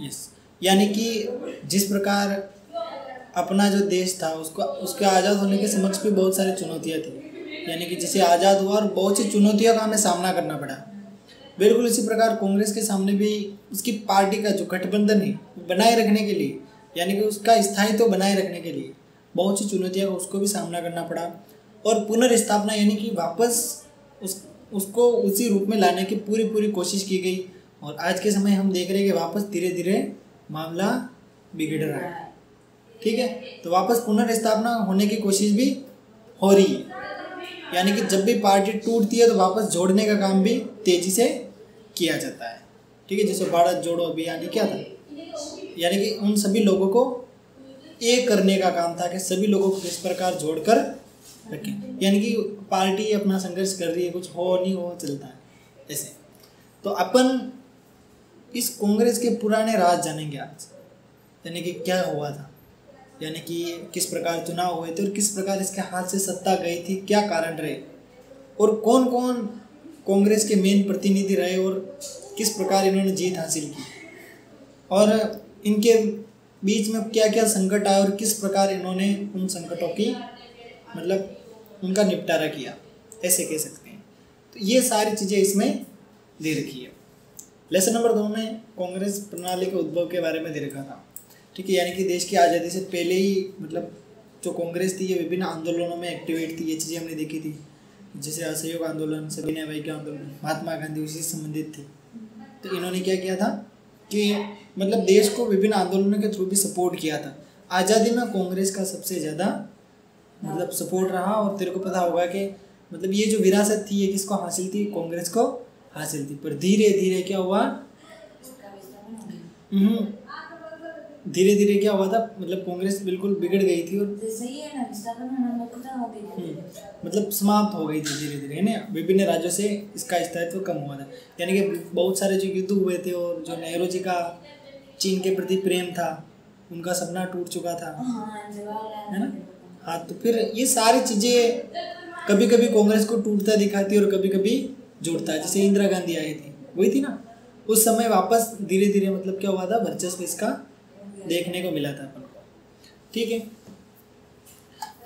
Yes, यानी कि जिस प्रकार अपना जो देश था उसके आज़ाद होने के समक्ष भी बहुत सारी चुनौतियाँ थी, यानी कि जिसे आज़ाद हुआ और बहुत सी चुनौतियों का हमें सामना करना पड़ा। बिल्कुल इसी प्रकार कांग्रेस के सामने भी उसकी पार्टी का जो गठबंधन है बनाए रखने के लिए, यानी कि उसका स्थायित्व बनाए रखने के लिए बहुत सी चुनौतियों का उसको भी सामना करना पड़ा। और पुनर्स्थापना यानी कि वापस उसको उसी रूप में लाने की पूरी कोशिश की गई। और आज के समय हम देख रहे हैं कि वापस धीरे धीरे मामला बिगड़ रहा है। ठीक है, तो वापस पुनर्स्थापना होने की कोशिश भी हो रही है, यानी कि जब भी पार्टी टूटती है तो वापस जोड़ने का काम भी तेजी से किया जाता है। ठीक है, जैसे भारत जोड़ो अभियान क्या था, यानी कि उन सभी लोगों को एक करने का काम था कि सभी लोगों को किस प्रकार जोड़कर रखें, यानी कि पार्टी अपना संघर्ष कर रही है, कुछ हो नहीं हो चलता है ऐसे। तो अपन इस कांग्रेस के पुराने राज जानेंगे आज, यानी कि क्या हुआ था, यानी कि किस प्रकार चुनाव हुए थे और किस प्रकार इसके हाथ से सत्ता गई थी, क्या कारण रहे और कौन कौन कांग्रेस के मेन प्रतिनिधि रहे और किस प्रकार इन्होंने जीत हासिल की और इनके बीच में क्या क्या संकट आए और किस प्रकार इन्होंने उन संकटों की मतलब उनका निपटारा किया, ऐसे कह सकते हैं। तो ये सारी चीज़ें इसमें दे रखी है। लेसन नंबर 2 में कांग्रेस प्रणाली के उद्भव के बारे में दे रखा था। ठीक है, यानी कि देश की आज़ादी से पहले ही मतलब जो कांग्रेस थी ये विभिन्न आंदोलनों में एक्टिवेट थी, ये चीज़ें हमने देखी थी, जैसे असहयोग आंदोलन, सविनय भाई के आंदोलन, महात्मा गांधी उसी से संबंधित थे। तो इन्होंने क्या किया था कि मतलब देश को विभिन्न आंदोलनों के थ्रू भी सपोर्ट किया था। आज़ादी में कांग्रेस का सबसे ज़्यादा मतलब सपोर्ट रहा। और तेरे को पता होगा कि मतलब ये जो विरासत थी ये किसको हासिल थी, कांग्रेस को हासिल थी। पर धीरे धीरे क्या हुआ, धीरे धीरे क्या हुआ था, मतलब कांग्रेस बिल्कुल बिगड़ गई थी और मतलब समाप्त हो गई थी धीरे धीरे, है ना। विभिन्न राज्यों से इसका स्थायित्व कम हुआ था, यानी कि बहुत सारे जो युद्ध हुए थे और जो नेहरू जी का चीन के प्रति प्रेम था, उनका सपना टूट चुका था, है ना। हाँ, तो फिर ये सारी चीज़ें कभी कभी कांग्रेस को टूटता दिखाती और कभी कभी जुड़ता है। जैसे इंदिरा गांधी आई थी, वही थी ना, उस समय वापस धीरे धीरे मतलब क्या हुआ था, वर्चस्व इसका देखने को मिला था अपन को। ठीक है,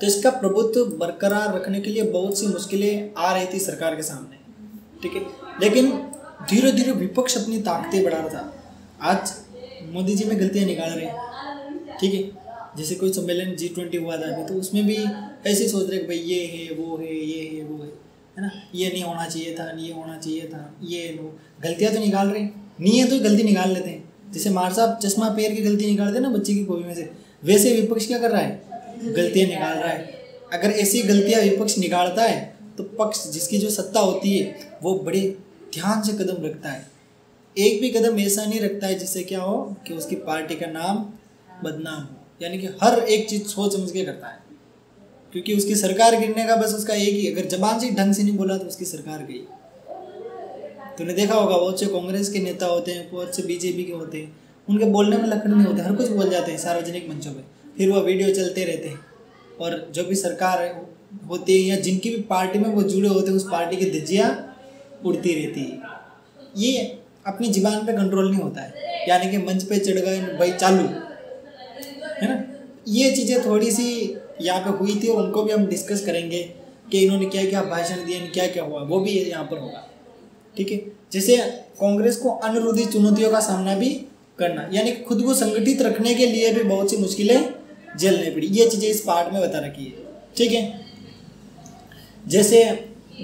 तो इसका प्रभुत्व बरकरार रखने के लिए बहुत सी मुश्किलें आ रही थी सरकार के सामने। ठीक है, लेकिन धीरे धीरे विपक्ष अपनी ताकतें बढ़ा रहा था। आज मोदी जी में गलतियां निकाल रहे हैं। ठीक है, जैसे कोई सम्मेलन G20 हुआ था अभी, तो उसमें भी ऐसे सोच रहे कि भाई ये है वो है, ये है वो है ना, ये नहीं होना चाहिए था, ये होना चाहिए था, ये लो गलतियाँ तो निकाल रहे हैं, नहीं है तो गलती निकाल लेते हैं। जैसे मार साहब चश्मा पैर की गलती निकालते हैं ना बच्चे की कॉपी में से, वैसे विपक्ष क्या कर रहा है, गलतियाँ निकाल रहा है। अगर ऐसी गलतियाँ विपक्ष निकालता है तो पक्ष जिसकी जो सत्ता होती है वो बड़े ध्यान से कदम रखता है। एक भी कदम ऐसा नहीं रखता है जिससे क्या हो कि उसकी पार्टी का नाम बदनाम हो, यानी कि हर एक चीज़ सोच समझ के करता है, क्योंकि उसकी सरकार गिरने का बस उसका एक ही, अगर जबान से ढंग से नहीं बोला तो उसकी सरकार गई। तूने देखा होगा बहुत से कांग्रेस के नेता होते हैं, बहुत से बीजेपी के होते हैं, उनके बोलने में लखन नहीं होते, हर कुछ बोल जाते हैं सार्वजनिक मंचों पे, फिर वो वीडियो चलते रहते हैं। और जो भी सरकार होती है या जिनकी भी पार्टी में वो जुड़े होते हैं, उस पार्टी की धज्जियाँ उड़ती रहती है। ये अपनी जुबान पे कंट्रोल नहीं होता है, यानी कि मंच पे चढ़ गए भाई चालू, है ना। ये चीज़ें थोड़ी सी यहाँ पे हुई थी और उनको भी हम डिस्कस करेंगे कि इन्होंने क्या क्या भाषण दिए, क्या क्या हुआ, वो भी यहाँ पर होगा। ठीक है, जैसे कांग्रेस को अनुरोधी चुनौतियों का सामना भी करना, यानी खुद को संगठित रखने के लिए भी बहुत सी मुश्किलें झेलनी पड़ी। ये चीज़ें इस पार्ट में बता रखी है। ठीक है, जैसे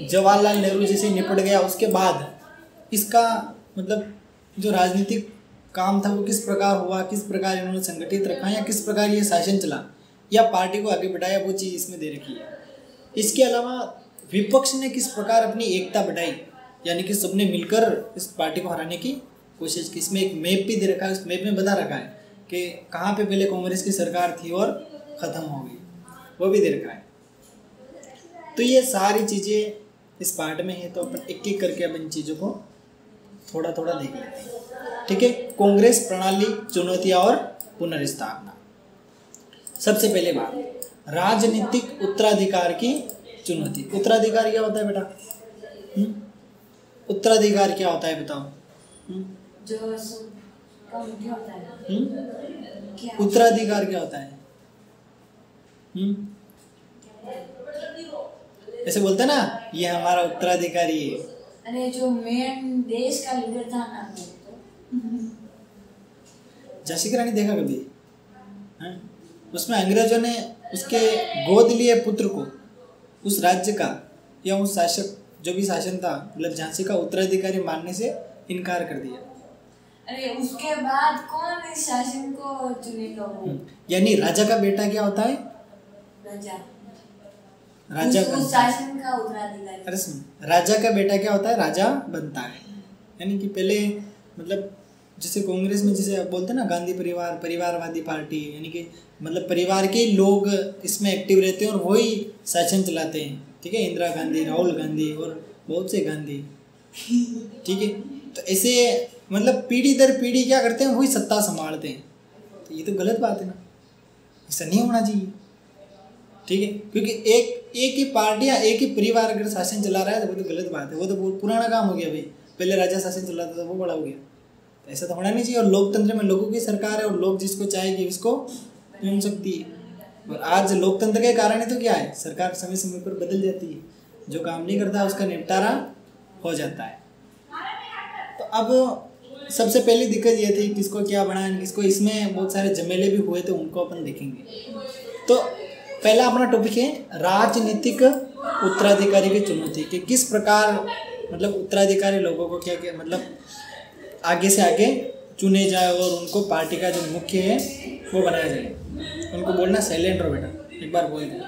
जवाहरलाल नेहरू जैसे निपट गया, उसके बाद इसका मतलब जो राजनीतिक काम था वो किस प्रकार हुआ, किस प्रकार इन्होंने संगठित रखा या किस प्रकार ये शासन चला या पार्टी को आगे बढ़ाया, वो चीज़ इसमें दे रखी है। इसके अलावा विपक्ष ने किस प्रकार अपनी एकता बढ़ाई, यानी कि सबने मिलकर इस पार्टी को हराने की कोशिश की। इसमें एक मैप भी दे रखा है, उस मैप में बता रखा है कि कहाँ पे पहले कांग्रेस की सरकार थी और ख़त्म हो गई, वो भी दे रखा है। तो ये सारी चीज़ें इस पार्ट में है, तो अपन एक एक करके अब इन चीज़ों को थोड़ा थोड़ा देख लेते हैं। ठीक है, कांग्रेस प्रणाली, चुनौतियाँ और पुनर्स्थापना। सबसे पहले बात, राजनीतिक उत्तराधिकार की चुनौती। उत्तराधिकार क्या होता है बेटा? उत्तराधिकार क्या होता है बताओ? क्या होता है? क्या? उत्तराधिकार क्या होता है? ऐसे बोलते ना, ये हमारा उत्तराधिकारी है। अरे जो मेन देश का लीडर था ना वो तो झांसी की रानी देखा कभी? हाँ? उसमें अंग्रेजों ने उसके गोद लिए पुत्र को उस राज्य का या उस शासक जो भी शासन था मतलब झांसी का उत्तराधिकारी मानने से इनकार कर दिया। अरे उसके बाद कौन इस शासन को चुनेगा वो? यानी राजा का बेटा क्या होता है? राजा राजा उस शासन का उत्तराधिकारी। अरे सुन, राजा का बेटा क्या होता है? राजा बनता है। यानी कि पहले मतलब जैसे कांग्रेस में जैसे बोलते हैं ना गांधी परिवार, परिवारवादी पार्टी, यानी कि मतलब परिवार के लोग इसमें एक्टिव रहते हैं और वही शासन चलाते हैं। ठीक है, इंदिरा गांधी, राहुल गांधी और बहुत से गांधी। ठीक है, तो ऐसे मतलब पीढ़ी दर पीढ़ी क्या करते हैं, वही सत्ता संभालते हैं। तो ये तो गलत बात है ना, ऐसा नहीं होना चाहिए। ठीक है, क्योंकि एक ही पार्टी या एक ही परिवार अगर शासन चला रहा है तो वो तो गलत बात है। वो तो पुराना काम हो गया भाई, पहले राजा शासन चलाता था वो बड़ा हो गया। तो ऐसा तो होना नहीं चाहिए। और लोकतंत्र में लोगों की सरकार है और लोग जिसको चाहेगी उसको चुन सकती है। और आज लोकतंत्र के कारण ही तो क्या है, सरकार समय समय पर बदल जाती है, जो काम नहीं करता उसका निपटारा हो जाता है। तो अब सबसे पहली दिक्कत ये थी किसको क्या बनाए, किसको, इसमें बहुत सारे झमेले भी हुए थे, उनको अपन देखेंगे। तो पहला अपना टॉपिक है राजनीतिक उत्तराधिकारी की चुनौती, कि किस प्रकार मतलब उत्तराधिकारी लोगों को क्या क्या मतलब आगे से आगे चुने जाए और उनको पार्टी का जो मुख्य है वो बनाया जाए। उनको बोलना साइलेंट रहो बेटा, एक बार बोल दे।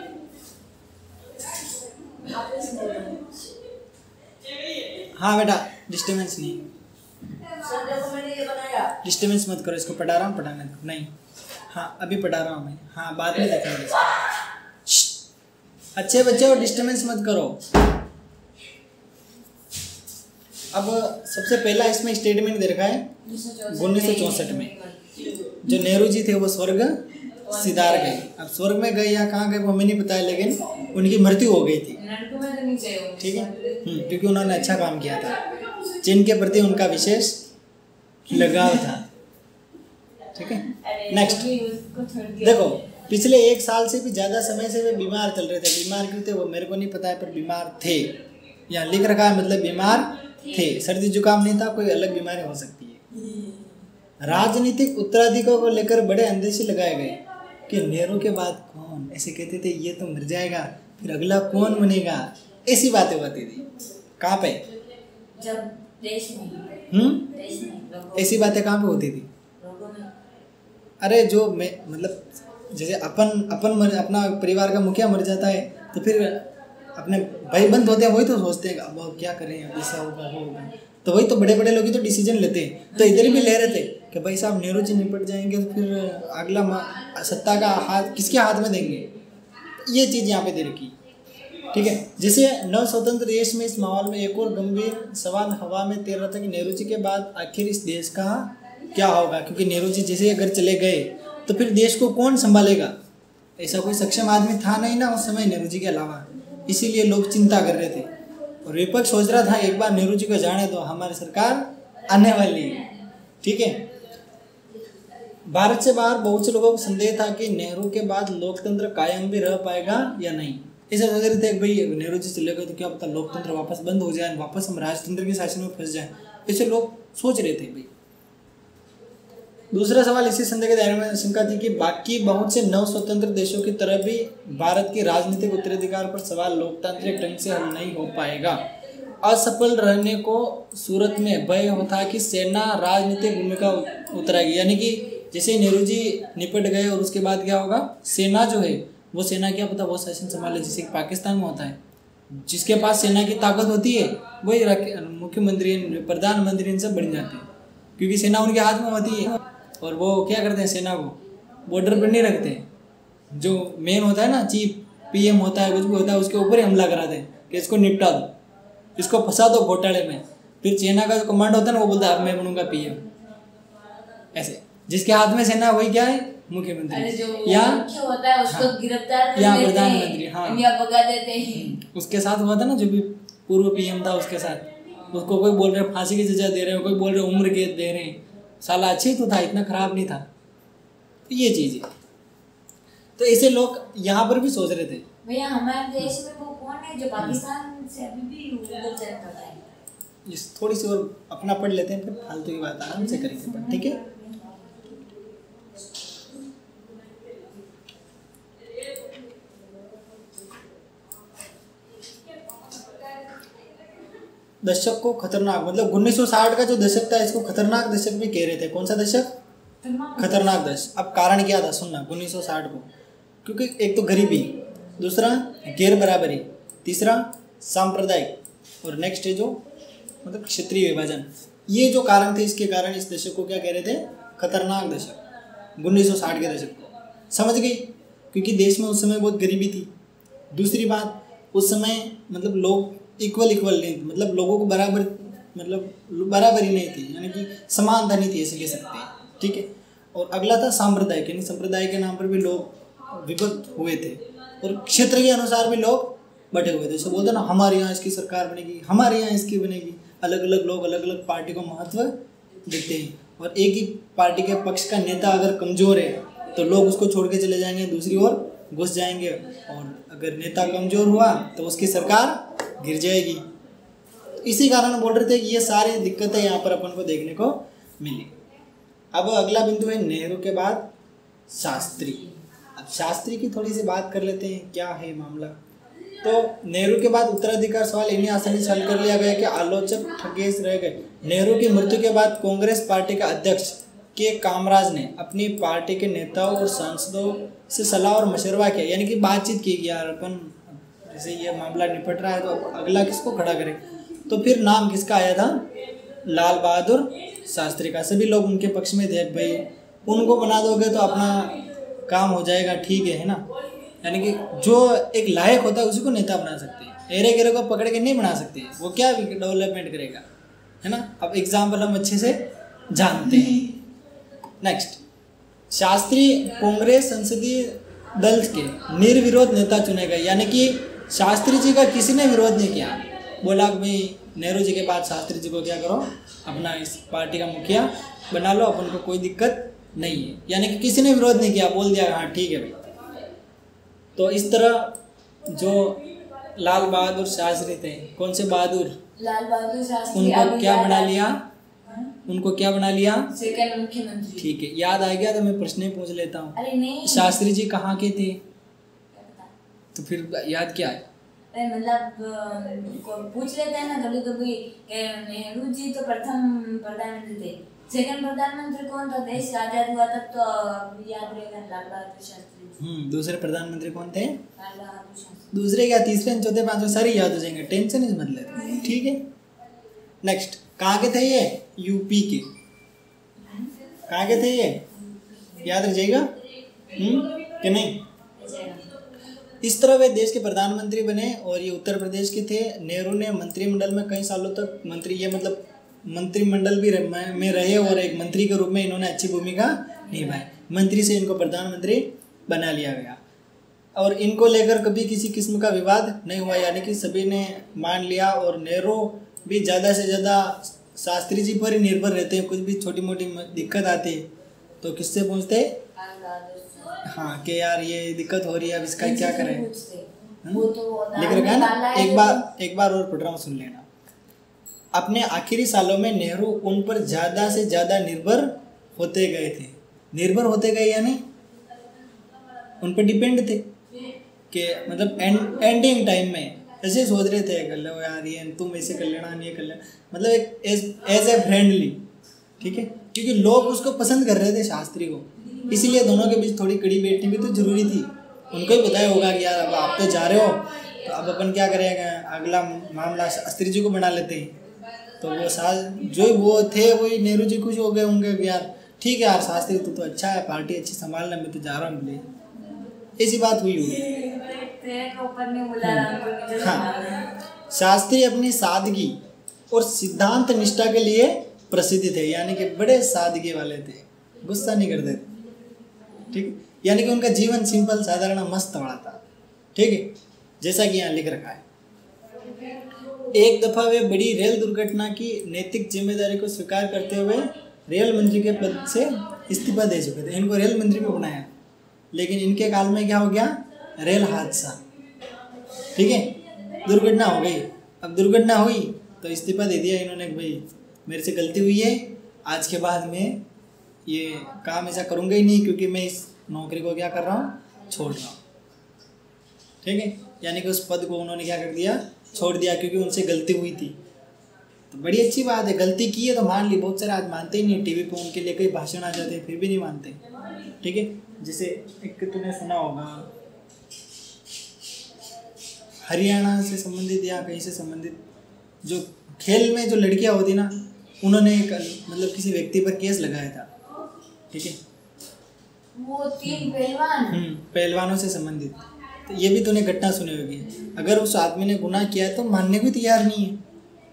हाँ बेटा, डिस्टर्बेंस नहीं, डिस्टर्बेंस मत करो। इसको पढ़ा रहा हूँ, पढ़ाने दो। नहीं, हाँ अभी पढ़ा रहा हूँ मैं, हाँ बाद में देखेंगे। अच्छे बच्चे हो, डिस्टर्बेंस मत करो। अब सबसे पहला इसमें स्टेटमेंट दे रखा है 1964 में, जो नेहरू जी थे वो स्वर्ग सिधार गए। अब स्वर्ग में गए या कहाँ गए वो हमें नहीं पता है, लेकिन उनकी मृत्यु हो गई थी। ठीक है, क्योंकि उन्होंने अच्छा काम किया था, चीन के प्रति उनका विशेष लगाव था। ठीक है, नेक्स्ट देखो, पिछले 1 साल से भी ज़्यादा समय से वे बीमार चल रहे थे। बीमार क्यों थे वो मेरे को नहीं पता है, पर बीमार थे, यहाँ लिख रखा है, मतलब बीमार थे। सर्दी जुकाम नहीं था, कोई अलग बीमारी हो सकती है। राजनीतिक उत्तराधिकारी को लेकर बड़े अंदेशे लगाए गए कि नेहरू के बाद कौन, ऐसे कहते थे ये तो मर जाएगा, फिर अगला कौन बनेगा, ऐसी बातें होती थी। कहाँ पे? जब देश में ऐसी बातें कहाँ पे होती थी? अरे जो मैं मतलब जैसे अपना परिवार का मुखिया मर जाता है तो फिर अपने भाई बंद होते हैं, वही तो सोचते हैं अब क्या करें, अब ऐसा होगा वो होगा, तो वही तो बड़े बड़े लोग ही तो डिसीजन लेते हैं। तो इधर भी ले रहे थे कि भाई साहब नेहरू जी निपट जाएंगे तो फिर अगला सत्ता का हाथ किसके हाथ में देंगे, ये चीज़ यहाँ पे दे रखी। ठीक है, जैसे नव स्वतंत्र देश में इस माहौल में एक और गंभीर सवाल हवा में तैर रहा था कि नेहरू जी के बाद आखिर इस देश का क्या होगा, क्योंकि नेहरू जी जैसे अगर चले गए तो फिर देश को कौन संभालेगा। ऐसा कोई सक्षम आदमी था नहीं ना उस समय नेहरू जी के अलावा, इसीलिए लोग चिंता कर रहे थे। और विपक्ष सोच रहा था एक बार नेहरू जी को जाने दो, हमारी सरकार आने वाली है। ठीक है, भारत से बाहर बहुत से लोगों को संदेह था कि नेहरू के बाद लोकतंत्र कायम भी रह पाएगा या नहीं। ऐसा सोच रहे थे कि भाई नेहरू जी चले गए तो क्या पता लोकतंत्र वापस बंद हो जाए, वापस हम राजतंत्र के शासन में फंस जाए, ऐसे लोग सोच रहे थे भाई। दूसरा सवाल इसी संदेह के दायरे में शंका थी कि बाकी बहुत से नव स्वतंत्र देशों की तरह भी भारत के राजनीतिक उत्तराधिकार पर सवाल लोकतांत्रिक ढंग से हल नहीं हो पाएगा। असफल रहने को सूरत में भय होता कि सेना राजनीतिक भूमिका उतराएगी, यानी कि जैसे नेहरू जी निपट गए और उसके बाद क्या होगा, सेना जो है वो सेना क्या पता वो शासन संभाले, जैसे पाकिस्तान में होता है, जिसके पास सेना की ताकत होती है वही मुख्यमंत्री प्रधानमंत्री इनसे बढ़ जाते हैं, क्योंकि सेना उनके हाथ में होती है। और वो क्या करते हैं, सेना को बॉर्डर पर नहीं रखते, जो मेन होता है ना चीफ पीएम होता है, कुछ भी होता है, उसके ऊपर ही हमला कराते हैं कि इसको निपटा दो, इसको फंसा दो घोटाले में। फिर सेना का जो कमांड होता है ना वो बोलता है अब मैं बनूंगा पीएम। ऐसे जिसके हाथ में सेना वही क्या है, मुख्यमंत्री या होता है उसको गिरफ्तार या प्रधानमंत्री। हाँ, भगा देते हैं। उसके साथ हुआ था ना जो भी पूर्व पीएम था, उसके साथ उसको कोई बोल रहे फांसी की सजा दे रहे हैं, कोई बोल रहे उम्र कैद दे रहे हैं, साला अच्छे तो था, इतना खराब नहीं था। तो ये चीज़ है। तो ऐसे लोग यहाँ पर भी सोच रहे थे। भैया हमारे देश में वो कौन है जो पाकिस्तान से अभी भी उधर चल रहा है? इस थोड़ी सी और अपना पढ़ लेते हैं, फिर फालतू की बात आराम से करेंगे पर, ठीक है। दशक को खतरनाक, मतलब 1960 का जो दशक था इसको खतरनाक दशक भी कह रहे थे। कौन सा दशक? खतरनाक दशक। अब कारण क्या था सुनना 1960 को, क्योंकि एक तो गरीबी, दूसरा गैर बराबरी, तीसरा सांप्रदायिक, और नेक्स्ट है जो मतलब क्षेत्रीय विभाजन। ये जो कारण थे, इसके कारण इस दशक को क्या कह रहे थे? खतरनाक दशक। 1960 के दशक को समझ गई, क्योंकि देश में उस समय बहुत गरीबी थी। दूसरी बात, उस समय मतलब लोग इक्वल नहीं थे, मतलब लोगों को बराबर, मतलब बराबरी नहीं थी, यानी कि समानता नहीं थी, ऐसे कह सकते हैं, ठीक है। और अगला था सांप्रदायिक, यानी संप्रदाय के नाम पर भी लोग विभक्त हुए थे, और क्षेत्र के अनुसार भी लोग बटे हुए थे। जैसे बोलते ना, हमारे यहाँ इसकी सरकार बनेगी, हमारे यहाँ इसकी बनेगी। अलग अलग लोग अलग अलग पार्टी को महत्व देते हैं, और एक ही पार्टी के पक्ष का नेता अगर कमज़ोर है तो लोग उसको छोड़ के चले जाएंगे, दूसरी ओर घुस जाएंगे, और अगर नेता कमज़ोर हुआ तो उसकी सरकार गिर जाएगी। इसी कारण बोल रहे थे कि ये सारी दिक्कतें यहाँ पर अपन को देखने को मिली। अब अगला बिंदु है नेहरू के बाद शास्त्री। अब शास्त्री की थोड़ी सी बात कर लेते हैं, क्या है मामला। तो नेहरू के बाद उत्तराधिकार सवाल इन्हीं आसानी से हल कर लिया गया कि आलोचक ठगेश रह गए। नेहरू की मृत्यु के बाद कांग्रेस पार्टी का अध्यक्ष के कामराज ने अपनी पार्टी के नेताओं और सांसदों से सलाह और मशवरा किया, यानी कि बातचीत की कि यार अपन जैसे ये मामला निपट रहा है तो अगला किसको खड़ा करें। तो फिर नाम किसका आया था? लाल बहादुर शास्त्री का। सभी लोग उनके पक्ष में थे, भाई उनको बना दोगे तो अपना काम हो जाएगा, ठीक है ना। यानी कि जो एक लायक होता है उसी को नेता बना सकते हैं, एरे गेरे को पकड़ के नहीं बना सकते, वो क्या डेवलपमेंट करेगा, है ना। अब एग्जाम्पल हम अच्छे से जानते हैं। नेक्स्ट, शास्त्री कांग्रेस संसदीय दल के निर्विरोध नेता चुने गए, यानी कि शास्त्री जी का किसी ने विरोध नहीं किया। बोला कि भाई नेहरू जी के बाद शास्त्री जी को क्या करो, अपना इस पार्टी का मुखिया बना लो, अपन को कोई दिक्कत नहीं है, यानी कि किसी ने विरोध नहीं किया, बोल दिया हाँ ठीक है भाई। तो इस तरह जो लाल बहादुर शास्त्री थे, कौन से बहादुर? लाल बहादुर शास्त्री। उनको क्या बना लिया? उनको क्या बना लिया? सेकंड मुख्यमंत्री। ठीक है, याद आ गया तो मैं प्रश्न ही पूछ लेता हूँ। अरे नहीं, शास्त्री जी कहाँ के थे? तो फिर याद क्या है? अरे मतलब पूछ लेते हैं ना कभी कभी। नेहरू जी तो प्रथम प्रधानमंत्री थे, सेकंड प्रधानमंत्री कौन था? देश आजाद हुआ तब तो याद रहेगा, लाल बहादुर शास्त्री। दूसरे प्रधानमंत्री कौन थे? लाल बहादुर शास्त्री। दूसरे क्या, तीसरे चौथे पांचवे सारे याद हो जाएंगे, टेंशन ही मत लेते, ठीक है। नेक्स्ट, कहाँ के थे ये? यूपी के। कहाँ के थे ये? याद रह जाएगा कि नहीं? इस तरह वे देश के प्रधानमंत्री बने, और ये उत्तर प्रदेश के थे। नेहरू ने मंत्रिमंडल में कई सालों तक मंत्री, ये मतलब मंत्रिमंडल भी में रहे, और एक मंत्री के रूप में इन्होंने अच्छी भूमिका निभाई। मंत्री से इनको प्रधानमंत्री बना लिया गया, और इनको लेकर कभी किसी किस्म का विवाद नहीं हुआ, यानी कि सभी ने मान लिया। और नेहरू भी ज़्यादा से ज़्यादा शास्त्री जी पर ही निर्भर रहते हैं। कुछ भी छोटी मोटी दिक्कत आती है तो किससे पूछते? हाँ कि यार ये दिक्कत हो रही है, अब इसका क्या करें। लिख रखा है ना, एक बार और पढ़ रहा हूँ, सुन लेना। अपने आखिरी सालों में नेहरू उन पर ज़्यादा से ज़्यादा निर्भर होते गए थे। निर्भर होते गए यानी उन पर डिपेंड थे, कि मतलब एंडिंग टाइम में ऐसे सोच रहे थे, कर लो यार ये तुम ऐसे कर लेना, ये कर लेना, मतलब एक एज ए फ्रेंडली, ठीक है। क्योंकि लोग उसको पसंद कर रहे थे शास्त्री को, इसीलिए दोनों के बीच थोड़ी कड़ी बैठनी भी तो जरूरी थी। उनको ही बताया होगा कि यार अब आप तो जा रहे हो, तो अब अपन क्या करेंगे, अगला मामला शास्त्री जी को बना लेते हैं। तो वो जो वो थे वही नेहरू जी खुश हो गए होंगे कि यार ठीक है यार शास्त्री तू तो अच्छा है, पार्टी अच्छी संभालना, मैं तो जा रहा हूँ, ऐसी बात हुई होगी। हाँ, शास्त्री अपनी सादगी और सिद्धांत निष्ठा के लिए प्रसिद्ध थे, यानी कि बड़े सादगी वाले थे, गुस्सा नहीं करते थे, ठीक। यानी कि उनका जीवन सिंपल साधारण मस्त वाला था, ठीक है, जैसा कि यहाँ लिख रखा है। एक दफ़ा वे बड़ी रेल दुर्घटना की नैतिक जिम्मेदारी को स्वीकार करते हुए रेल मंत्री के पद से इस्तीफा दे चुके थे, इनको रेल मंत्री में बनाया, लेकिन इनके काल में क्या हो गया, रेल हादसा, ठीक है, दुर्घटना हो गई। अब दुर्घटना हुई तो इस्तीफा दे दिया इन्होंने कि भाई मेरे से गलती हुई है, आज के बाद मैं ये काम ऐसा करूँगा ही नहीं, क्योंकि मैं इस नौकरी को क्या कर रहा हूँ, छोड़ रहा हूँ, ठीक है। यानी कि उस पद को उन्होंने क्या कर दिया, छोड़ दिया, क्योंकि उनसे गलती हुई थी। तो बड़ी अच्छी बात है, गलती की है तो मान ली। बहुत सारे आज मानते ही नहीं, टीवी पे उनके लिए कई भाषण आ जाते हैं फिर भी नहीं मानते, ठीक है। जैसे एक तूने सुना होगा, हरियाणा से संबंधित या कहीं से संबंधित जो खेल में जो लड़कियां होती ना, उन्होंने एक मतलब किसी व्यक्ति पर केस लगाया था, ठीक है, वो 3 पहलवान पहलवानों से संबंधित। तो ये भी तूने घटना सुनी होगी। अगर उस आदमी ने गुनाह किया है तो मानने को तैयार नहीं है,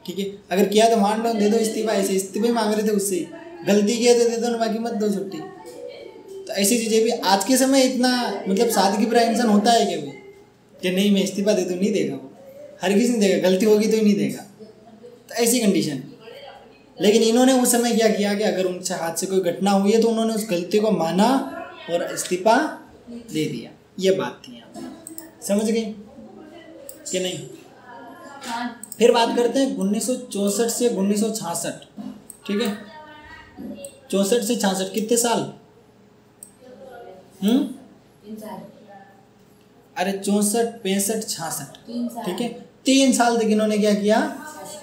ठीक है। अगर किया तो मान लो, दे दो इस्तीफा, ऐसे इस्तीफा मांग रहे थे उससे, गलती किया तो दे दो, बाकी मत दो छुट्टी। तो ऐसी चीज़ें भी आज के समय इतना मतलब सादगी भरा इंसान होता है क्या भी, कि नहीं मैं इस्तीफा दे दूँ, नहीं देगा वो, हर किसी नहीं देगा, गलती होगी तो ही नहीं देगा। तो ऐसी कंडीशन। लेकिन इन्होंने उस समय क्या किया कि अगर उनसे हाथ से कोई घटना हुई है तो उन्होंने उस गलती को माना और इस्तीफा दे दिया। ये बात थी, यहाँ समझ गई कि नहीं। फिर बात करते हैं 1964 से 1966, ठीक है, 64 से 66 कितने साल? अरे 64, 65, 66, ठीक है, 3 साल तक इन्होंने क्या किया,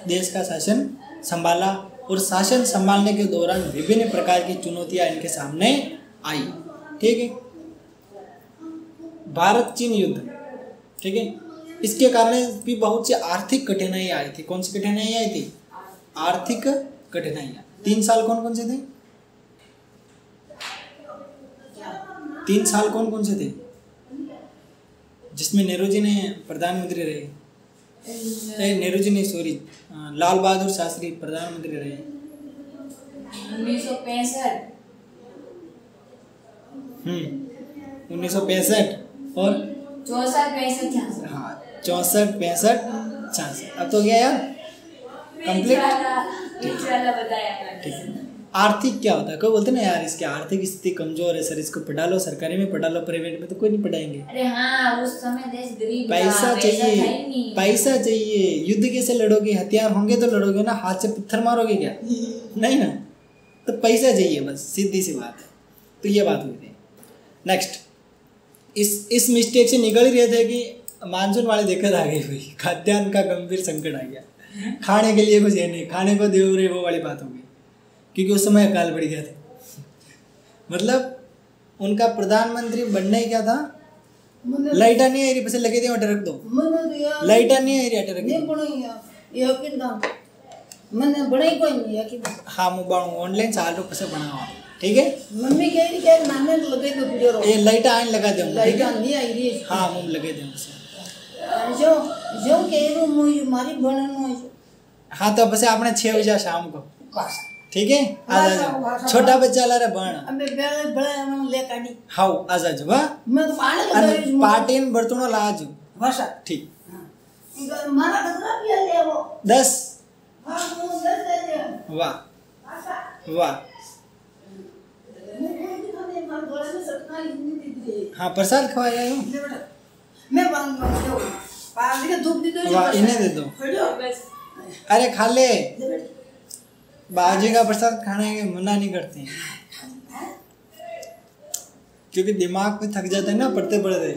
देश का शासन संभाला। और शासन संभालने के दौरान विभिन्न प्रकार की चुनौतियां इनके सामने आई, ठीक है। भारत चीन युद्ध, ठीक है, इसके कारण भी बहुत सी आर्थिक कठिनाइयाँ आई थी। कौन सी कठिनाइयाँ आई थी? आर्थिक कठिनाइयाँ। 3 साल कौन कौन से थे? 3 साल कौन कौन से थे जिसमें नेहरू जी ने प्रधानमंत्री रहे? नेहरू जी नहीं, सॉरी, लाल बहादुर शास्त्री प्रधानमंत्री रहे। 1965 1965 और 64, 65, हाँ 64, 65, 66। अब तो गया यार कंप्लीट, ठीक है। आर्थिक क्या होता है? कोई बोलते ना यार इसकी आर्थिक स्थिति कमजोर है सर, इसको पढ़ा लो, सरकारी में पढ़ा लो, प्राइवेट में तो कोई नहीं पढ़ाएंगे। अरे हाँ, उस समय देश गरीब था, पैसा चाहिए, पैसा चाहिए। युद्ध कैसे लड़ोगे? हथियार होंगे तो लड़ोगे ना, हाथ से पत्थर मारोगे क्या? नहीं ना, तो पैसा चाहिए, बस सीधी सी बात है। तो ये बात हुई थी। नेक्स्ट, इस मिस्टेक से निकल ही रहे थे कि मानसून वाले दिक्कत आ गई, भाई खाद्यान्न का गंभीर संकट आ गया, खाने के लिए कुछ है नहीं, खाने को दे रहे वो वाली बात हो गई, क्योंकि उस समय अकाल पड़ गया था। मतलब उनका प्रधानमंत्री बनना ही क्या था, लाइटा नहीं आई रही, पैसे लगे थे रख दो, लाइटा नहीं आई रही रख दो। मैंने बनाई कोई नहीं है कि हाँ मैं ऑनलाइन चालू कैसे बनाओ, ठीक है। मम्मी कह रही है नाने लगे तो वीडियो ये लाइटा आने लगा दे, लाइटा नहीं आई रही। हाँ मुंह लगे दे उसे, जो जो कह रही मुझे मारी बननो। हाँ तो बस आपने 6 बजे शाम को, ठीक है, आ जा। छोटा बच्चा ला रहा बण अबे बड़े बड़े ले काटी हाउ आ जा जो बा मैं तो पाले कर पार्टीन बर्तनो लाजू भाषा ठीक। इधर मारा कितना पिया ले वो 10। हां वो 10 दे दे। वाह वाह, हाँ प्रसाद खवाया हो, मैं बंद दो पानी के धूप दे दो। वाह इन्हें दे दो, अरे खा ले, बाजी का प्रसाद खाने के मना नहीं करते हैं, क्योंकि दिमाग में थक जाता है ना पढ़ते पढ़ते।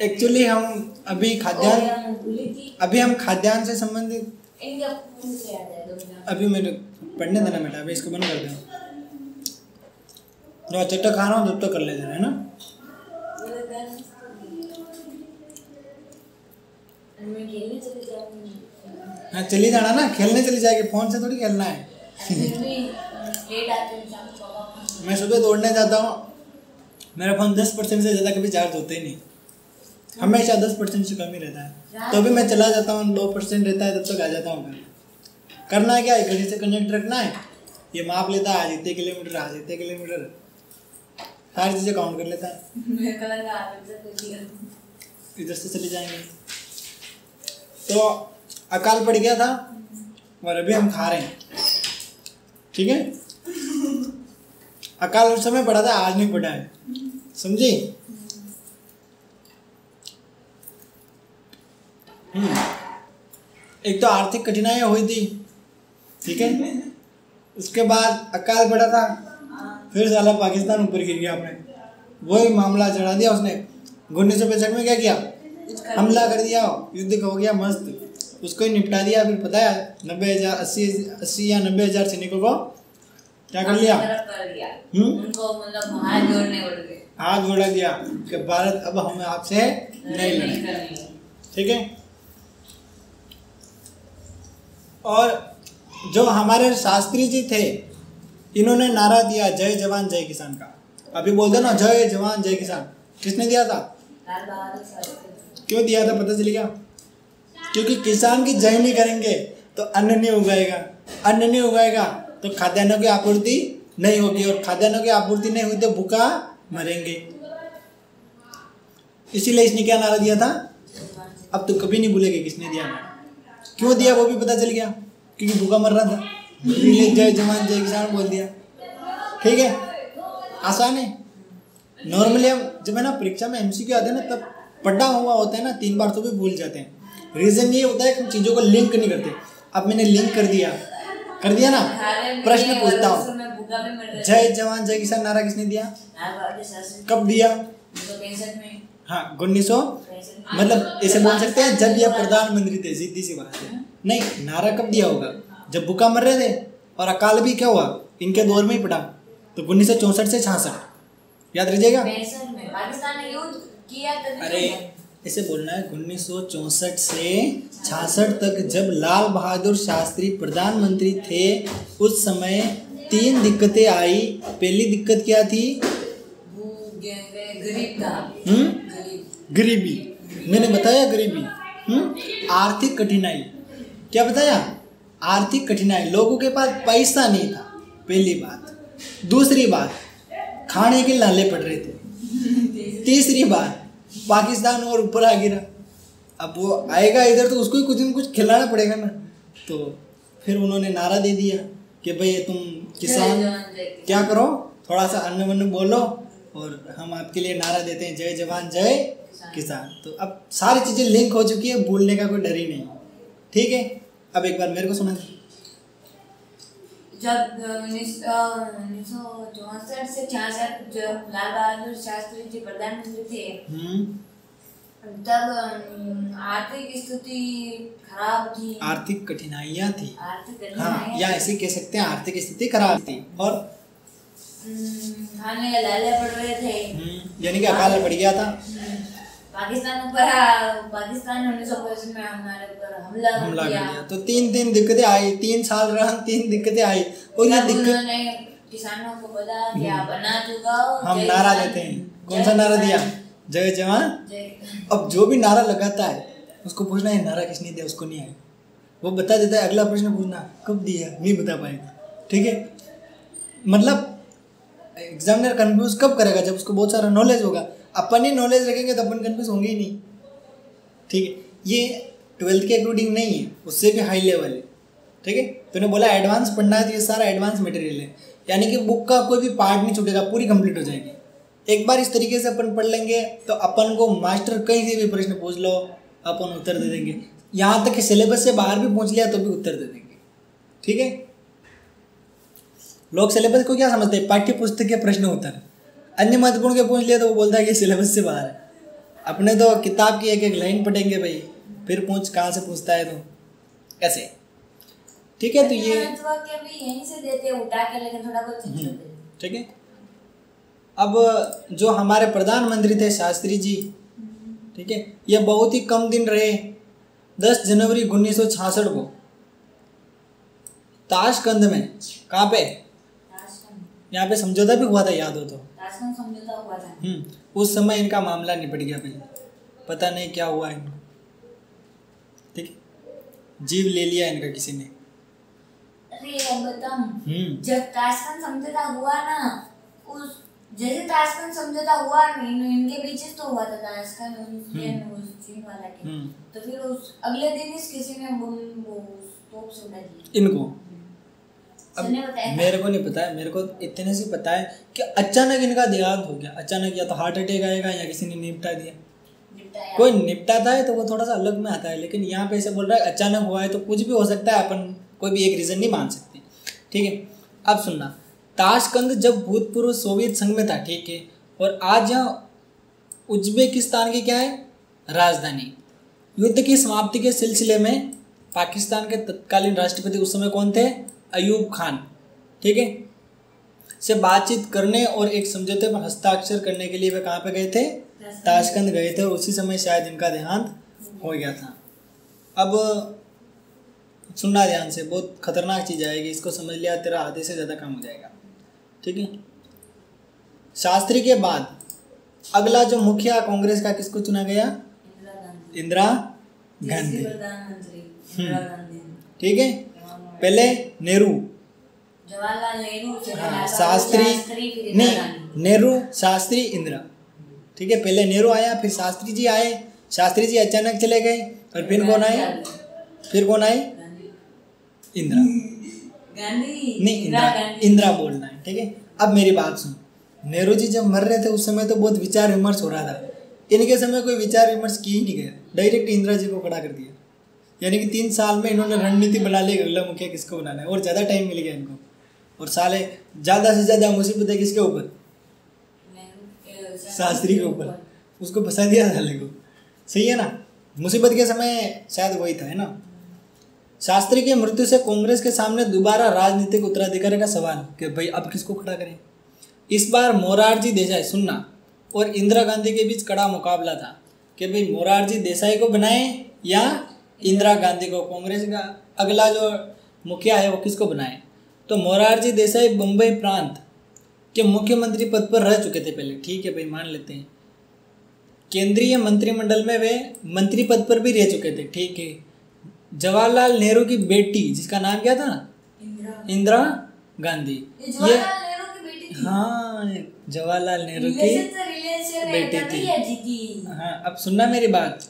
एक्चुअली हम अभी खाद्यान्न से संबंधित, अभी मेरे पढ़ने देना बेटा, अभी इसको बंद कर दो। जब तक खाना हो तब तक कर लेते हैं ना। हाँ चली जाना ना, खेलने चली जाएगी, फोन से थोड़ी खेलना है। मैं सुबह दौड़ने जाता हूँ, मेरा फोन 10% से ज़्यादा कभी चार्ज होता ही नहीं, हमेशा 10% से कम ही रहता है। तो भी मैं चला जाता हूँ, 2% रहता है, तब तक आ जाता हूँ घर। करना है क्या है, घड़ी से कनेक्ट रखना है, ये माप लेता है आज इतने किलोमीटर, आज इतने किलोमीटर, सारी चीज़ें काउंट कर लेता है। इधर से चले जाएंगे। तो अकाल पड़ गया था और अभी हम खा रहे हैं, ठीक है। अकाल उस समय पढ़ा था, आज नहीं पढ़ा है, समझी। एक तो आर्थिक कठिनाइयां हुई थी, ठीक है। उसके बाद अकाल पड़ा था, फिर साला पाकिस्तान ऊपर गिर गया अपने, वही मामला चढ़ा दिया उसने। 1965 में क्या किया, हमला कर दिया, युद्ध हो गया मस्त, उसको ही निपटा दिया। फिर पता है 80 या 90,000 सैनिकों को क्या कर लिया, उनको मतलब हाथ जोड़ा दिया कि भारत अब हमें आपसे नहीं लड़ेगा, ठीक है। और जो हमारे शास्त्री जी थे, इन्होंने नारा दिया जय जवान जय किसान का। अभी बोलते ना जय जवान जय किसान, किसने दिया था, क्यों दिया था पता चल गया। क्योंकि किसान की जय नहीं करेंगे तो अन्न नहीं उगाएगा, अन्न नहीं उगाएगा तो खाद्यान्नों की आपूर्ति नहीं होगी, और खाद्यान्नों की आपूर्ति नहीं हुई तो भूखा मरेंगे। इसीलिए इसने क्या नारा दिया था, अब तो कभी नहीं भूलेंगे किसने दिया नारा, क्यों दिया वो भी पता चल गया, क्योंकि भूखा मर रहा था, इसलिए जय जवान जय किसान बोल दिया, ठीक है। आसान है। नॉर्मली हम जब है ना परीक्षा में एमसीक्यू आते हैं ना, तब पढ़ा हुआ होता है ना 3 बार तो भी भूल जाते हैं। रीजन ये होता है कि हम चीज़ों को लिंक नहीं करते। अब मैंने लिंक कर दिया ना, प्रश्न पूछता हूँ, जय जवान जय किसान नारा किसने दिया, कब दिया, हाँ 1900, मतलब इसे बोल सकते हैं जब ये प्रधानमंत्री थे, सीधी सी बात है। नहीं, नारा कब दिया होगा, जब भूखा मर रहे थे, और अकाल भी क्या हुआ इनके दौर में ही पड़ा, तो 1964 से 66, याद रखिएगा। पाकिस्तान ने युद्ध किया, अरे इसे बोलना है 1964 से 66 तक, जब लाल बहादुर शास्त्री प्रधानमंत्री थे, उस समय 3 दिक्कतें आई। पहली दिक्कत क्या थी, गरीब था, गरीबी, मैंने बताया गरीबी, आर्थिक कठिनाई, क्या बताया, आर्थिक कठिनाई, लोगों के पास पैसा नहीं था, पहली बात। दूसरी बात, खाने के लाले पड़ रहे थे। तीसरी बात, पाकिस्तान और ऊपर आ गिरा, अब वो आएगा इधर तो उसको ही कुछ न कुछ खिलाना पड़ेगा ना। तो फिर उन्होंने नारा दे दिया कि भाई तुम किसान क्या करो, थोड़ा सा अन्न वन्न बोलो, और हम आपके लिए नारा देते हैं जय जवान जय किसान। तो अब सारी चीज़ें लिंक हो चुकी है, भूलने का कोई डर ही नहीं, ठीक है। अब एक बार मेरे को सुना दीजिए। जब 1964 से 66 जब लाल बहादुर शास्त्री जी प्रधानमंत्री थे, तब आर्थिक स्थिति खराब थी, आर्थिक कठिनाइयाँ थी, हाँ, या ऐसे कह सकते हैं आर्थिक स्थिति खराब थी, और खाने के लाले पड़ रहे थे, यानी कि अकाल पड़ गया था। पाकिस्तान 1965 में हमारे ऊपर हमला कर दिया। तो 3 दिक्कतें आई, 3 साल रहा, 3 दिक्कतें आई, और ये दिक्कत किसानों को बता कि आप अनाज उगाओ, हम नारा देते हैं। कौन सा नारा दिया, जय जवान। अब जो भी नारा लगाता है उसको पूछना है नारा किसने दिया, उसको नहीं आया, वो बता देता है। अगला प्रश्न पूछना कब दिया, नहीं बता पाएगा, ठीक है। मतलब एग्जामिनर कंफ्यूज कब करेगा, जब उसको बहुत सारा नॉलेज होगा। अपन ही नॉलेज रखेंगे तो अपन कंफ्यूज होंगे ही नहीं, ठीक है। ये 12th के अकॉर्डिंग नहीं है, उससे भी हाई लेवल है, ठीक है। तूने बोला एडवांस पढ़ना है, तो ये सारा एडवांस मटेरियल है, यानी कि बुक का कोई भी पार्ट नहीं छूटेगा, पूरी कंप्लीट हो जाएगी। एक बार इस तरीके से अपन पढ़ लेंगे तो अपन को मास्टर कहीं से भी प्रश्न पूछ लो, अपन उत्तर दे देंगे। यहाँ तक कि सिलेबस से बाहर भी पहुँच लिया तो भी उत्तर दे देंगे, ठीक है। लोग सिलेबस को क्या समझते हैं, पाठ्य पुस्तक के प्रश्न उत्तर। अन्य महत्वपूर्ण के पूछ लिया तो वो बोलता है कि सिलेबस से बाहर है। अपने तो किताब की एक लाइन पढ़ेंगे भाई, फिर पूछ कहाँ से पूछता है, तो ऐसे, ठीक है। तो ये यहीं से देते उठा के, लेकिन थोड़ा बहुत ठीक है। अब जो हमारे प्रधानमंत्री थे शास्त्री जी, ठीक है, ये बहुत ही कम दिन रहे। 10 जनवरी 1966 को ताशकंद में, कहाँ पे, यहाँ पे समझौता भी हुआ था, याद हो तो, समझौता हुआ था। उस समय इनका मामला निपट गया भाई, पता नहीं क्या हुआ इनको, ठीक है, जीव ले लिया इनका किसी ने। अरे जब ताशकंद समझौता हुआ ना, उस जैसे ताशकंद समझौता हुआ, इनके बीच तो हुआ था ताशकंद चीन वाला के, तो फिर उस अगले दिन इस किसी ने तोप सोडा जी इनको। अब सुनने बताया था। मेरे को नहीं पता है, मेरे को इतने से पता है कि अचानक इनका देहांत हो गया। अचानक या तो हार्ट अटैक आएगा या किसी ने निपटा दिया। निपटाया। कोई निपटाता है तो वो थोड़ा सा अलग में आता है, लेकिन यहाँ पे ऐसे बोल रहा है अचानक हुआ है तो कुछ भी हो सकता है, अपन कोई भी एक रीज़न नहीं मान सकते। ठीक है, अब सुनना। ताशकंद जब भूतपूर्व सोवियत संघ में था, ठीक है, और आज यहाँ उज्बेकिस्तान की क्या है राजधानी। युद्ध की समाप्ति के सिलसिले में पाकिस्तान के तत्कालीन राष्ट्रपति उस समय कौन थे? अयूब खान, ठीक है, से बातचीत करने और एक समझौते पर हस्ताक्षर करने के लिए वे कहाँ पे गए थे? ताशकंद गए थे। उसी समय शायद इनका देहांत हो गया था। अब सुनना ध्यान से, बहुत खतरनाक चीज़ आएगी, इसको समझ लिया तेरा आधे से ज़्यादा काम हो जाएगा। ठीक है, शास्त्री के बाद अगला जो मुखिया कांग्रेस का किसको चुना गया? इंदिरा गांधी। प्रधानमंत्री इंदिरा गांधी। ठीक है, पहले नेहरू, जवाहरलाल नेहरू, शास्त्री फिर इंदिरा नहीं, गांधी। नेहरू, शास्त्री, इंदिरा। ठीक है, पहले नेहरू आया, फिर शास्त्री जी आए। शास्त्री जी अचानक चले गए, और फिर कौन आए? फिर कौन आए? इंदिरा। गांधी नहीं, इंदिरा बोलना है। ठीक है, अब मेरी बात सुन। नेहरू जी जब मर रहे थे उस समय तो बहुत विचार विमर्श हो रहा था। इनके समय कोई विचार विमर्श की ही नहीं गया, डायरेक्ट इंदिरा जी को खड़ा कर दिया। यानी कि 3 साल में इन्होंने रणनीति बना ली अगला मुखिया किसको बनाना है, और ज़्यादा टाइम मिल गया इनको। और साले ज़्यादा से ज़्यादा मुसीबत किसके ऊपर? शास्त्री के ऊपर। उसको फंसा दिया साले को। सही है ना? मुसीबत के समय शायद वही था, है ना? शास्त्री की मृत्यु से कांग्रेस के सामने दोबारा राजनीतिक उत्तराधिकारी का सवाल कि भाई अब किसको खड़ा करें। इस बार मोरारजी देसाई, सुनना, और इंदिरा गांधी के बीच कड़ा मुकाबला था कि भाई मोरारजी देसाई को बनाएं या इंदिरा गांधी को। कांग्रेस का अगला जो मुखिया है वो किसको बनाए? तो मोरारजी देसाई बम्बई प्रांत के मुख्यमंत्री पद पर रह चुके थे पहले। ठीक है भाई, मान लेते हैं। केंद्रीय मंत्रिमंडल में वे मंत्री पद पर भी रह चुके थे। ठीक है, जवाहरलाल नेहरू की बेटी जिसका नाम क्या था? इंदिरा गांधी। ये हाँ, जवाहरलाल नेहरू की बेटी थी। हाँ, अब सुनना मेरी बात।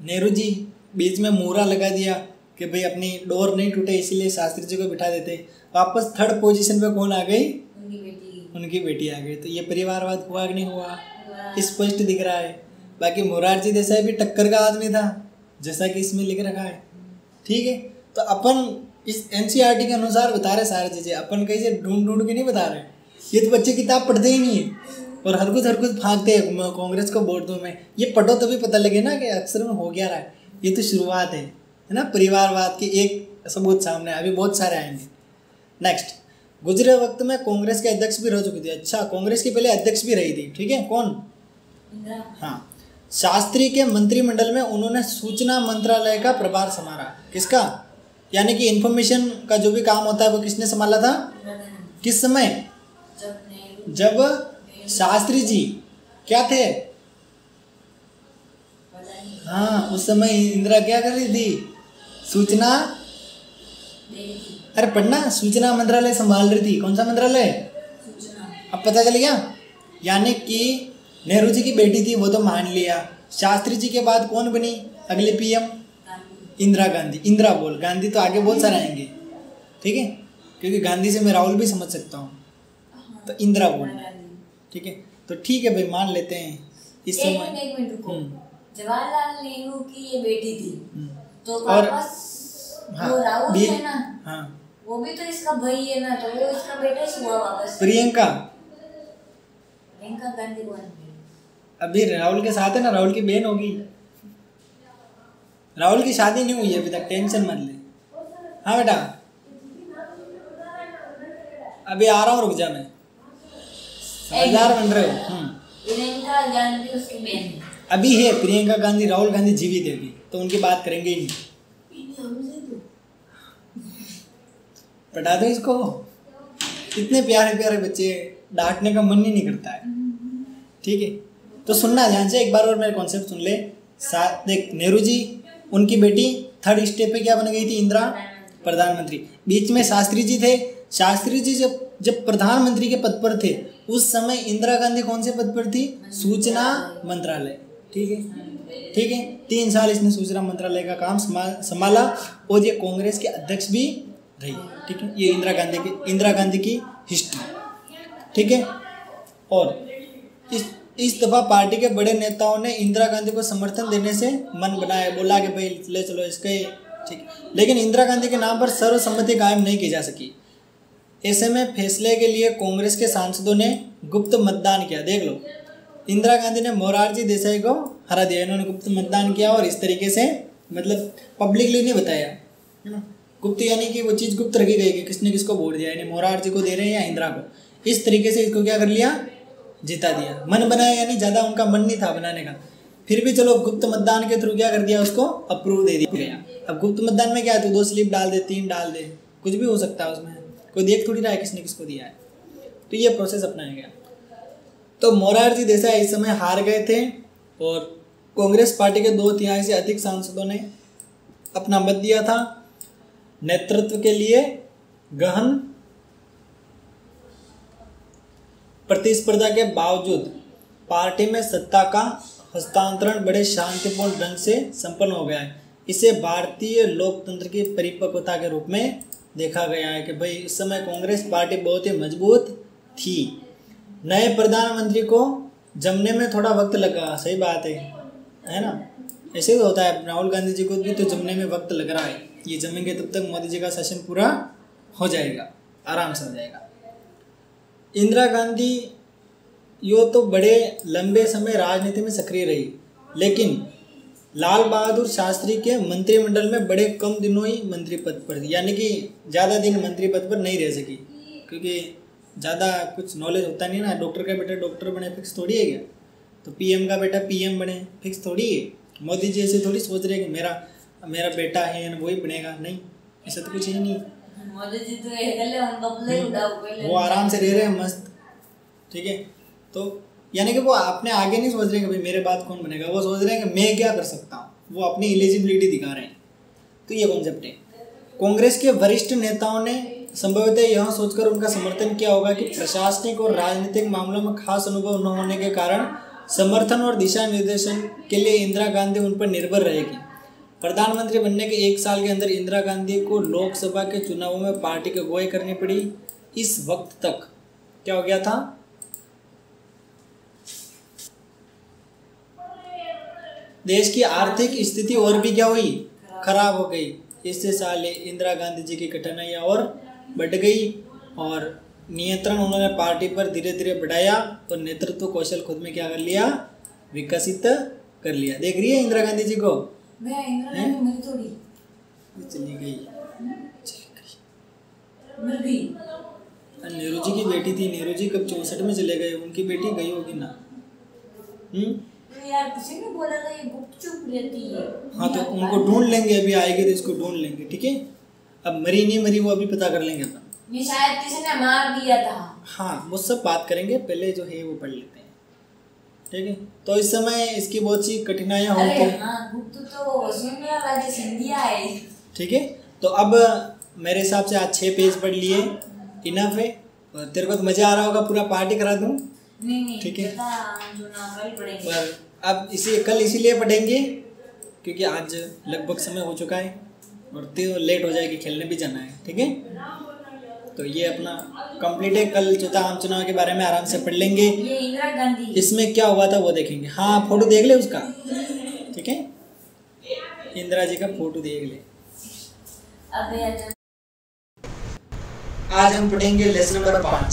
नेहरू जी बीच में मोहरा लगा दिया कि भाई अपनी डोर नहीं टूटे, इसीलिए शास्त्री जी को बिठा देते। वापस 3rd पोजीशन पे कौन आ गई? उनकी बेटी आ गई। तो ये परिवारवाद हुआ कि नहीं हुआ? स्पष्ट दिख रहा है। बाकी मोरारजी देसाई भी टक्कर का आदमी था, जैसा कि इसमें लिख रखा है। ठीक है, तो अपन इस NCERT के अनुसार बता रहे सारी चीज़ें, अपन कहीं से ढूंढ के नहीं बता रहे। ये तो बच्चे किताब पढ़ते ही नहीं है और हर कुछ भागते हैं कांग्रेस को वोट दो में। ये पढ़ो तभी पता लगे ना कि अक्सर में हो क्या रहा है। ये तो शुरुआत है ना? परिवारवाद के एक सबूत सामने, अभी बहुत सारे आएंगे। नेक्स्ट, गुजरे वक्त में कांग्रेस के अध्यक्ष भी रह चुकी थी। अच्छा, कांग्रेस की पहले अध्यक्ष भी रही थी। ठीक है, कौन? हाँ, शास्त्री के मंत्रिमंडल में उन्होंने सूचना मंत्रालय का प्रभार संभाला। किसका? यानी कि इंफॉर्मेशन का जो भी काम होता है वो किसने संभाला था? किस समय? जब शास्त्री जी क्या थे? हाँ, उस समय इंदिरा क्या कर रही थी? सूचना, अरे पढ़ना, सूचना मंत्रालय संभाल रही थी। कौन सा मंत्रालय? अब पता चल गया। यानी कि नेहरू जी की बेटी थी, वो तो मान लिया। शास्त्री जी के बाद कौन बनी अगली PM? इंदिरा गांधी। इंदिरा बोल, गांधी तो आगे बहुत सारे आएंगे। ठीक है, क्योंकि गांधी से मैं राहुल भी समझ सकता हूँ, तो इंदिरा बोल। ठीक है, तो ठीक है भाई, मान लेते हैं इस समय। एक मिनट रुको। जवाहरलाल नेहरू की ये बेटी थी, तो और वापस हाँ, वो राहुल भी, है ना, हाँ, वो भी तो इसका भाई है ना, तो वो इसका बेटा ही हुआ वापस। प्रियंका गांधी बन गई। अभी राहुल के साथ है ना, राहुल की बहन होगी। राहुल की शादी नहीं हुई है अभी तक, टेंशन मत ले। हाँ बेटा, अभी आ रहा हूँ, रुक जा, मैं समझदार बन रहे हो। प्रियंका गांधी उसकी बहन है। अभी है प्रियंका गांधी, राहुल गांधी जीवित है अभी, तो उनकी बात करेंगे ही नहीं। पढ़ा दो इसको, इतने प्यारे प्यारे बच्चे, डांटने का मन ही नहीं करता है। ठीक है, तो सुनना ध्यान से एक बार और, मेरे कॉन्सेप्ट सुन ले। देख, नेहरू जी, उनकी बेटी 3rd स्टेप पे क्या बन गई थी? इंदिरा प्रधानमंत्री। बीच में शास्त्री जी थे। शास्त्री जी जब प्रधानमंत्री के पद पर थे उस समय इंदिरा गांधी कौन से पद पर थी? सूचना मंत्रालय। ठीक है, ठीक है, 3 साल इसने सूचना मंत्रालय का काम संभाला और ये कांग्रेस के अध्यक्ष भी रही। ठीक है, ये इंदिरा गांधी की हिस्ट्री। ठीक है, और इस दफा पार्टी के बड़े नेताओं ने इंदिरा गांधी को समर्थन देने से मन बनाया, बोला कि भाई ले चलो इसके। ठीक, लेकिन इंदिरा गांधी के नाम पर सर्वसम्मति कायम नहीं की जा सकी। ऐसे में फैसले के लिए कांग्रेस के सांसदों ने गुप्त मतदान किया। देख लो, इंदिरा गांधी ने मोरारजी देसाई को हरा दिया, इन्होंने गुप्त मतदान किया और इस तरीके से मतलब पब्लिकली नहीं बताया, है ना। गुप्त यानी कि वो चीज़ गुप्त रखी गई कि किसने किसको वोट दिया, यानी मोरारजी को दे रहे हैं या इंदिरा को। इस तरीके से इसको क्या कर लिया, जिता दिया। मन बनाया, यानी ज़्यादा उनका मन नहीं था बनाने का, फिर भी चलो गुप्त मतदान के थ्रू क्या कर दिया, उसको अप्रूव दे दिया गया। अब गुप्त मतदान में क्या है, तो 2 स्लिप डाल दे, 3 डाल दे, कुछ भी हो सकता है उसमें, कोई देख थोड़ी रहा है किसने किसको दिया है। तो ये प्रोसेस अपनाया गया। तो मोरारजी देसाई इस समय हार गए थे और कांग्रेस पार्टी के 2/3 से अधिक सांसदों ने अपना मत दिया था। नेतृत्व के लिए गहन प्रतिस्पर्धा के बावजूद पार्टी में सत्ता का हस्तांतरण बड़े शांतिपूर्ण ढंग से संपन्न हो गया है। इसे भारतीय लोकतंत्र की परिपक्वता के रूप में देखा गया है कि भाई इस समय कांग्रेस पार्टी बहुत ही मजबूत थी। नए प्रधानमंत्री को जमने में थोड़ा वक्त लगा, सही बात है ना। ऐसे ही होता है, राहुल गांधी जी को भी तो जमने में वक्त लग रहा है। ये जमेंगे तब तक मोदी जी का सेशन पूरा हो जाएगा, आराम से हो जाएगा। इंदिरा गांधी यो तो बड़े लंबे समय राजनीति में सक्रिय रही, लेकिन लाल बहादुर शास्त्री के मंत्रिमंडल में बड़े कम दिनों ही मंत्री पद पर थी, यानी कि ज़्यादा दिन मंत्री पद पर नहीं रह सकी, क्योंकि ज़्यादा कुछ नॉलेज होता नहीं ना। डॉक्टर का बेटा डॉक्टर बने फिक्स थोड़ी है क्या, तो पीएम का बेटा पीएम बने फिक्स थोड़ी है। मोदी जी ऐसे थोड़ी सोच रहे कि मेरा बेटा है वही बनेगा, नहीं, ऐसा तो कुछ ही नहीं। मोदी जी तो वो आराम से रह रहे हैं मस्त। ठीक है, तो यानी कि वो अपने आगे नहीं सोच रहे कि भाई मेरे बाद कौन बनेगा, वो सोच रहे हैं कि मैं क्या कर सकता हूँ, वो अपनी एलिजिबिलिटी दिखा रहे हैं। तो ये कॉन्सेप्ट है। कांग्रेस के वरिष्ठ नेताओं ने संभवतः यह सोचकर उनका समर्थन किया होगा कि प्रशासनिक और राजनीतिक मामलों में खास अनुभव न होने के कारण समर्थन और दिशा निर्देशन के लिए इंदिरा गांधी उन पर निर्भर रहेगी। प्रधानमंत्री बनने के 1 साल के अंदर इंदिरा गांधी को लोकसभा के चुनावों में पार्टी की अगुवाई करनी पड़ी। इस वक्त तक क्या हो गया था, देश की आर्थिक स्थिति और भी क्या हुई, खराब हो गई। इससे साले इंदिरा गांधी जी की कठिनाइयाँ और बढ़ गई और नियंत्रण उन्होंने पार्टी पर धीरे धीरे बढ़ाया और नेतृत्व कौशल खुद में क्या कर लिया, विकसित कर लिया। देख रही है इंदिरा गांधी जी को, चली गई। नेहरू जी की बेटी थी, नेहरू जी कब 64 में चले गए, उनकी बेटी गई होगी ना। यार किसी ने बोला था ये गुपचुप रहती है। हाँ, तो उनको ढूंढ लेंगे, अभी आएगी तो इसको ढूंढ लेंगे। ठीक है, अब मरी नहीं मरी वो अभी पता कर लेंगे अपन। ये शायद किसी ने मार दिया था। हाँ, वो सब बात करेंगे, पहले जो है वो पढ़ लेते हैं। ठीक है, तो इस समय इसकी बहुत सी कठिनाइयाँ होती हैं। हाँ, गुप्त तो सुनिया सिंधिया है। ठीक है, तो अब मेरे हिसाब से आज 6 पेज पढ़ लिए, इनफ है। और तेरे को तो मजा आ रहा होगा, पूरा पार्टी करा दूँ। नहीं, ठीक है, पर अब कल इसीलिए पढ़ेंगे क्योंकि आज लगभग समय हो चुका है और तो लेट हो जाएगी, खेलने भी जाना है। ठीक है, तो ये अपना कंप्लीट है। कल चौथा आम चुनाव के बारे में आराम से पढ़ लेंगे, ये इंदिरा गांधी इसमें क्या हुआ था वो देखेंगे। हाँ, फोटो देख ले उसका। ठीक है, इंदिरा जी का फोटो देख ले। अब आज हम पढ़ेंगे लेसन नंबर 5।